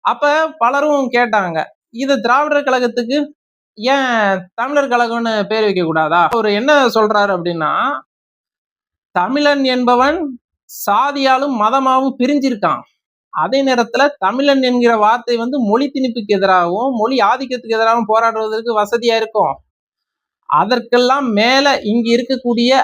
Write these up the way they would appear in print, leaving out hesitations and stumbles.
அப்ப பலரும் கேட்டாங்க, இது திராவிடர் கழகத்துக்கு ஏன் தமிழர் கழகம்னு பேர் வைக்க கூடாதா? அவர் என்ன சொல்றாரு அப்படின்னா, தமிழன் என்பவன் சாதியாலும் மதமாவும் பிரிஞ்சிருக்கான். அதே நேரத்துல தமிழன் என்கிற வார்த்தை மொழி திணிப்புக்கு எதிராகவும் மொழி ஆதிக்கத்துக்கு எதிராகவும் போராடுவதற்கு வசதியா இருக்கும். அதற்கெல்லாம் மேல இங்க இருக்கக்கூடிய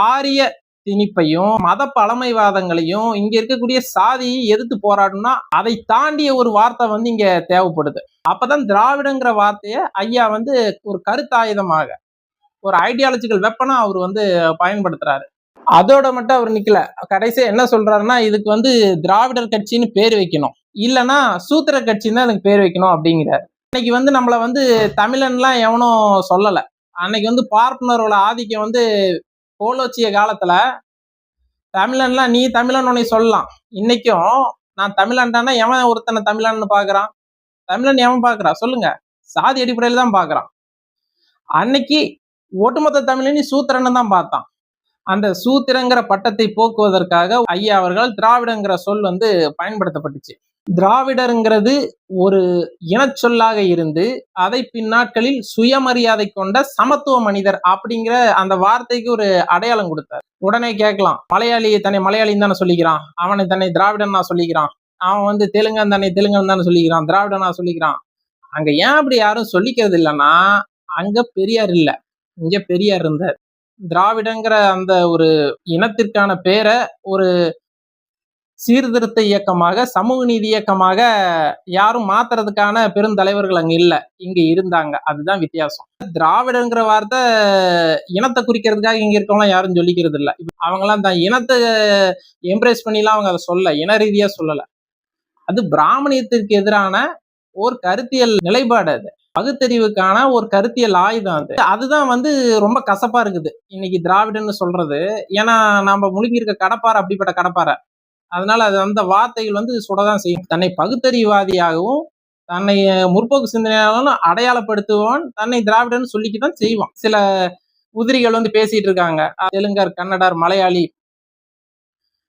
ஆரிய திணிப்பையும் மத பழமைவாதங்களையும் இங்க இருக்கக்கூடிய சாதியை எதிர்த்து போராடணும்னா அதை தாண்டிய ஒரு வார்த்தை இங்க தேவைப்படுது. அப்பதான் திராவிடங்கிற வார்த்தையை ஐயா ஒரு கருத்தாயுதமாக ஒரு ஐடியாலஜிக்கல் வெப்பனா அவர் பயன்படுத்துறாரு. அதோட மட்டும் அவர் நிக்கல. கடைசியா என்ன சொல்றாருன்னா, இதுக்கு திராவிடர் கட்சின்னு பேர் வைக்கணும், இல்லைன்னா சூத்திர கட்சின்னு தான் எனக்கு பேர் வைக்கணும் அப்படிங்கிறாரு. இன்னைக்கு நம்மள தமிழன்லாம் எவனும் சொல்லல. அன்னைக்கு பார்ப்பனரோட ஆதிக்கம் கோலோச்சிய காலத்துல தமிழன்லாம் நீ தமிழன் உன்னை சொல்லலாம். இன்னைக்கும் நான் தமிழன்டானா எவன் ஒருத்தனை தமிழன்னு பாக்குறான்? தமிழன் எவன் பாக்குறான் சொல்லுங்க? சாதி அடிப்படையில தான் பாக்குறான். அன்னைக்கு ஒட்டுமொத்த தமிழனி சூத்திரன்னு தான் பார்த்தான். அந்த சூத்திரங்கிற பட்டத்தை போக்குவதற்காக ஐயா அவர்கள் திராவிடங்கிற சொல் பயன்படுத்தப்பட்டுச்சு. திராவிடருங்கிறது ஒரு இனச்சொல்லாக இருந்து அதை பின்னாட்களில் சுயமரியாதை கொண்ட சமத்துவ மனிதர் அப்படிங்கிற அந்த வார்த்தைக்கு ஒரு அடையாளம் கொடுத்தார். உடனே கேட்கலாம், மலையாளி தன்னை மலையாளின்னு தானே சொல்லிக்கிறான், அவனை தன்னை திராவிடன் நான் சொல்லிக்கிறான், அவன் தெலுங்கன் தன்னை தெலுங்கன் தானே சொல்லிக்கிறான், திராவிடன் நான் சொல்லிக்கிறான். அங்க ஏன் அப்படி யாரும் சொல்லிக்கிறது இல்லைன்னா, அங்க பெரியார் இல்ல, இங்க பெரியார் இருந்தார். திராவிடங்கிற அந்த ஒரு இனத்திற்கான பேரை ஒரு சீர்திருத்த இயக்கமாக சமூக நீதி இயக்கமாக யாரும் மாத்துறதுக்கான பெருந்தலைவர்கள் அங்க இல்ல, இங்க இருந்தாங்க. அதுதான் வித்தியாசம். திராவிடங்கிற வார்த்தை இனத்தை குறிக்கிறதுக்காக இங்க இருக்கவங்க யாரும் சொல்லிக்கிறது இல்லை. அவங்கெல்லாம் தான் இனத்தை எம்ப்ரேஸ் பண்ணிலாம் அவங்க அதை சொல்ல, இன ரீதியா சொல்லல. அது பிராமணியத்திற்கு எதிரான ஒரு கருத்தியல் நிலைப்பாடு. அது பகுத்தறிவுக்கான ஒரு கருத்தியல் ஆயுதம். அதுதான் ரொம்ப கசப்பா இருக்குது இன்னைக்கு திராவிடன்னு சொல்றது. ஏன்னா நம்ம முழுங்கியிருக்க கடப்பாறை அப்படிப்பட்ட கடப்பாறை. அதனால அது அந்த வார்த்தைகள் சுடதான் செய்யும். தன்னை பகுத்தறிவாதியாகவும் தன்னை முற்போக்கு சிந்தனையாலும் அடையாளப்படுத்துவன் தன்னை திராவிடன்னு சொல்லிக்கிதான் செய்வான். சில உதிரிகள் பேசிட்டு இருக்காங்க, தெலுங்கர், கன்னடர், மலையாளி